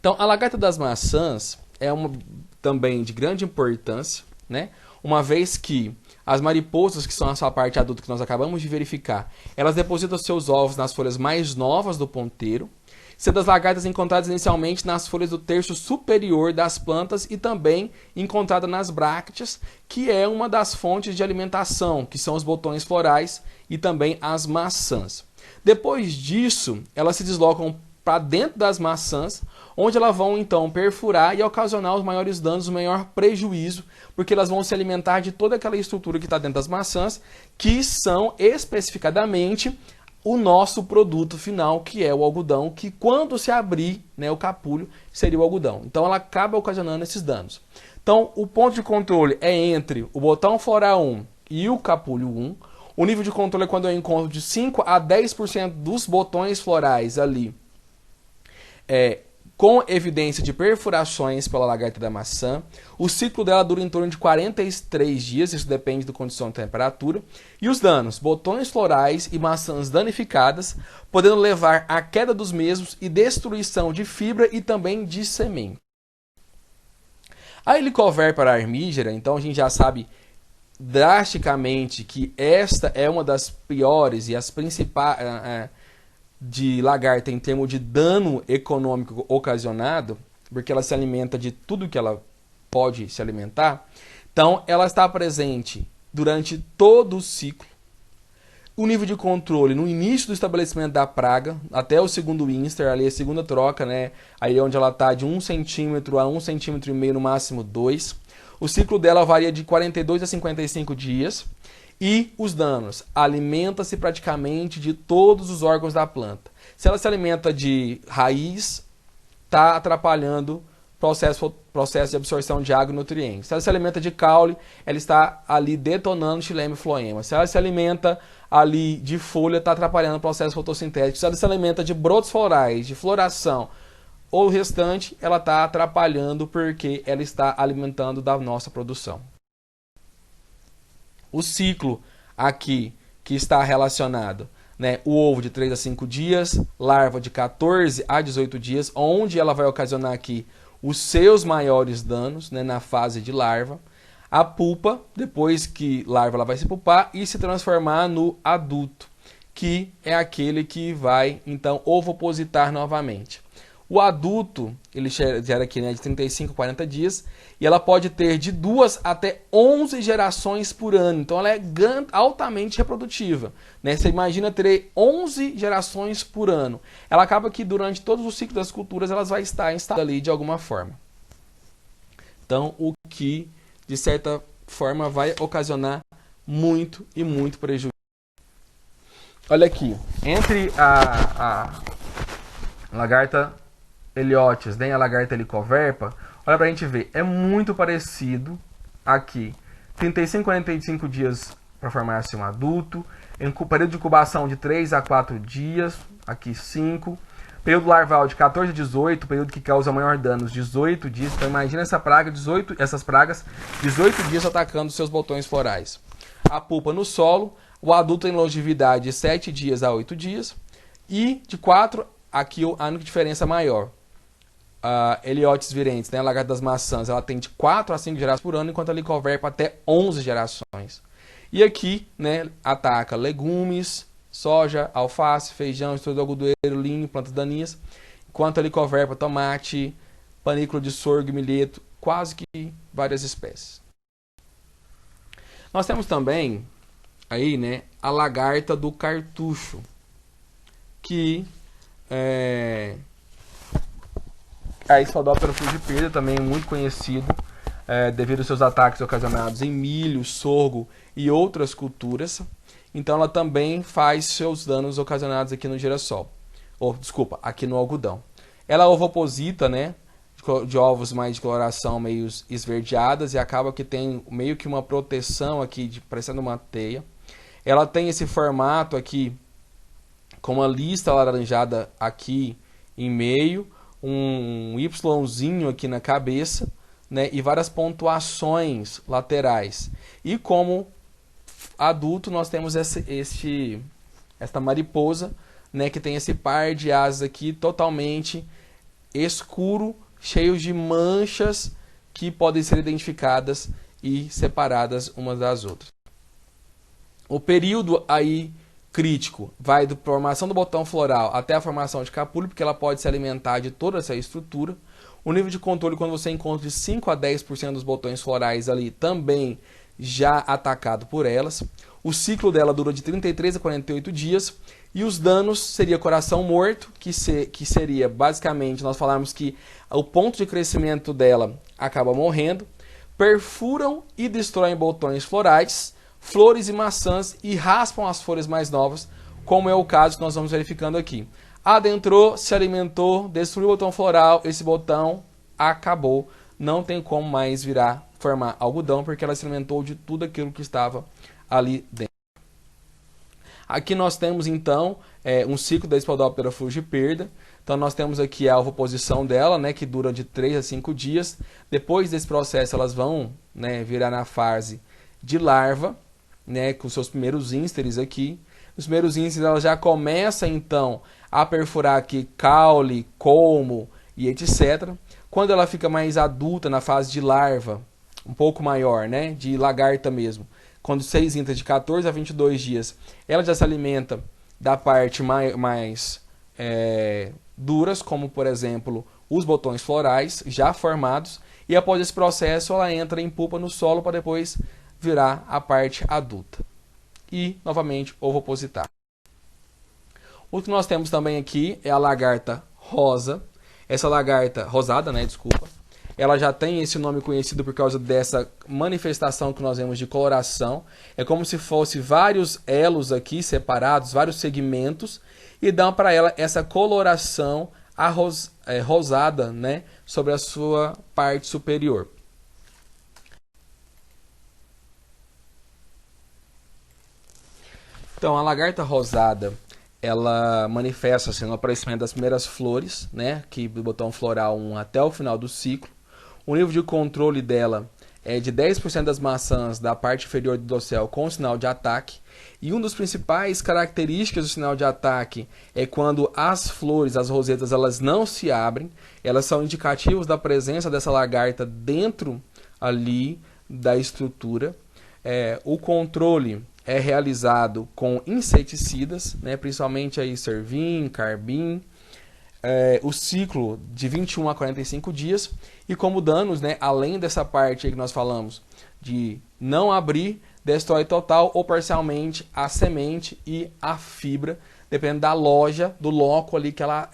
Então, a lagarta das maçãs é uma também de grande importância, né? Uma vez que as mariposas, que são a sua parte adulta que nós acabamos de verificar, elas depositam seus ovos nas folhas mais novas do ponteiro, sendo as lagartas encontradas inicialmente nas folhas do terço superior das plantas e também encontrada nas brácteas, que é uma das fontes de alimentação, que são os botões florais e também as maçãs. Depois disso, elas se deslocam para dentro das maçãs, onde elas vão então perfurar e ocasionar os maiores danos, o maior prejuízo, porque elas vão se alimentar de toda aquela estrutura que está dentro das maçãs, que são especificadamente o nosso produto final, que é o algodão, que quando se abrir, né, o capulho, seria o algodão. Então ela acaba ocasionando esses danos. Então o ponto de controle é entre o botão floral 1 e o capulho 1. O nível de controle é quando eu encontro de 5 a 10% dos botões florais ali, com evidência de perfurações pela lagarta da maçã. O ciclo dela dura em torno de 43 dias, isso depende da condição de temperatura. E os danos, botões florais e maçãs danificadas, podendo levar à queda dos mesmos e destruição de fibra e também de semente. A Helicoverpa armígera, então a gente já sabe drasticamente que esta é uma das piores e as principais de lagarta em termos de dano econômico ocasionado, porque ela se alimenta de tudo que ela pode se alimentar. Então, ela está presente durante todo o ciclo. O nível de controle no início do estabelecimento da praga, até o segundo instar, ali a segunda troca, né? Aí é onde ela está de 1 centímetro a 1,5 centímetro, no máximo 2. O ciclo dela varia de 42 a 55 dias. E os danos, alimenta-se praticamente de todos os órgãos da planta. Se ela se alimenta de raiz, está atrapalhando o processo de absorção de água e nutrientes. Se ela se alimenta de caule, ela está ali detonando xilema e floema. Se ela se alimenta ali de folha, está atrapalhando o processo fotossintético. Se ela se alimenta de brotos florais, de floração ou o restante, ela está atrapalhando porque ela está alimentando da nossa produção. O ciclo aqui que está relacionado, né, o ovo de 3 a 5 dias, larva de 14 a 18 dias, onde ela vai ocasionar aqui os seus maiores danos, né, na fase de larva. A pupa, depois que larva, ela vai se pupar e se transformar no adulto, que é aquele que vai então ovopositar novamente. O adulto, ele gera aqui, né, de 35 a 40 dias, e ela pode ter de 2 até 11 gerações por ano. Então ela é altamente reprodutiva, né? Você imagina ter 11 gerações por ano. Ela acaba que durante todos os ciclos das culturas elas vai estar instaladas ali de alguma forma. Então o que, de certa forma, vai ocasionar muito e muito prejuízo. Olha aqui, entre a lagarta Heliotis, nem a lagarta Helicoverpa, olha pra gente ver, é muito parecido aqui. 35 a 45 dias para formar-se um adulto, em período de incubação de 3 a 4 dias, aqui 5, período larval de 14 a 18, período que causa maior danos, 18 dias. Então imagina essas pragas, 18 dias atacando seus botões florais. A pupa no solo, o adulto tem longevidade de 7 dias a 8 dias, e de 4, aqui a única diferença maior. A Heliotis virentes, né, a lagarta das maçãs, ela tem de 4 a 5 gerações por ano, enquanto a Helicoverpa até 11 gerações. E aqui, né, ataca legumes, soja, alface, feijão, estruto de algodoeiro, linho, plantas daninhas, enquanto a Helicoverpa, tomate, panículo de sorgo e milheto, quase que várias espécies. Nós temos também aí, né, a lagarta do cartucho, que a Sphaerothera frugipeda também é muito conhecido devido aos seus ataques ocasionados em milho, sorgo e outras culturas. Então ela também faz seus danos ocasionados aqui no girassol. Aqui no algodão. Ela ovoposita, né, de ovos mais de coloração meio esverdeadas e acaba que tem meio que uma proteção aqui, parecendo uma teia. Ela tem esse formato aqui com uma lista alaranjada aqui em meio, um Yzinho aqui na cabeça, né, e várias pontuações laterais. E como adulto nós temos esta mariposa, né, que tem esse par de asas aqui totalmente escuro, cheios de manchas que podem ser identificadas e separadas umas das outras. O período aí crítico vai da formação do botão floral até a formação de capulho, porque ela pode se alimentar de toda essa estrutura. O nível de controle, quando você encontra de 5 a 10% dos botões florais ali, também já atacado por elas. O ciclo dela dura de 33 a 48 dias. E os danos seria coração morto, que seria basicamente, nós falamos que o ponto de crescimento dela acaba morrendo. Perfuram e destroem botões florais, flores e maçãs e raspam as folhas mais novas, como é o caso que nós vamos verificando aqui. Adentrou, se alimentou, destruiu o botão floral, esse botão acabou. Não tem como mais formar algodão, porque ela se alimentou de tudo aquilo que estava ali dentro. Aqui nós temos então um ciclo da Espodoptera frugiperda. Então nós temos aqui a ovoposição dela, né, que dura de 3 a 5 dias. Depois desse processo elas vão, né, virar na fase de larva, né, com seus primeiros ínsteres aqui. Os primeiros ínsteres ela já começa então a perfurar aqui caule, colmo e etc. Quando ela fica mais adulta na fase de larva, um pouco maior, né, de lagarta mesmo, quando 6 ínteres de 14 a 22 dias, ela já se alimenta da parte mais duras, como por exemplo os botões florais já formados, e após esse processo ela entra em pupa no solo para depois virar a parte adulta. E novamente ovopositar. O que nós temos também aqui é a lagarta rosa. Essa lagarta rosada, né, desculpa. Ela já tem esse nome conhecido por causa dessa manifestação que nós vemos de coloração. É como se fosse vários elos aqui separados, vários segmentos, e dão para ela essa coloração rosada, né, sobre a sua parte superior. Então, a lagarta rosada, ela manifesta-se no aparecimento das primeiras flores, né, que do botão floral 1 até o final do ciclo. O nível de controle dela é de 10% das maçãs da parte inferior do dossel com sinal de ataque. E uma das principais características do sinal de ataque é quando as flores, as rosetas, elas não se abrem. Elas são indicativos da presença dessa lagarta dentro ali da estrutura. O controle é realizado com inseticidas, né, principalmente aí Servin, Carbin. O ciclo de 21 a 45 dias, e como danos, né, além dessa parte aí que nós falamos de não abrir, destrói total ou parcialmente a semente e a fibra, dependendo da loja, do loco ali que ela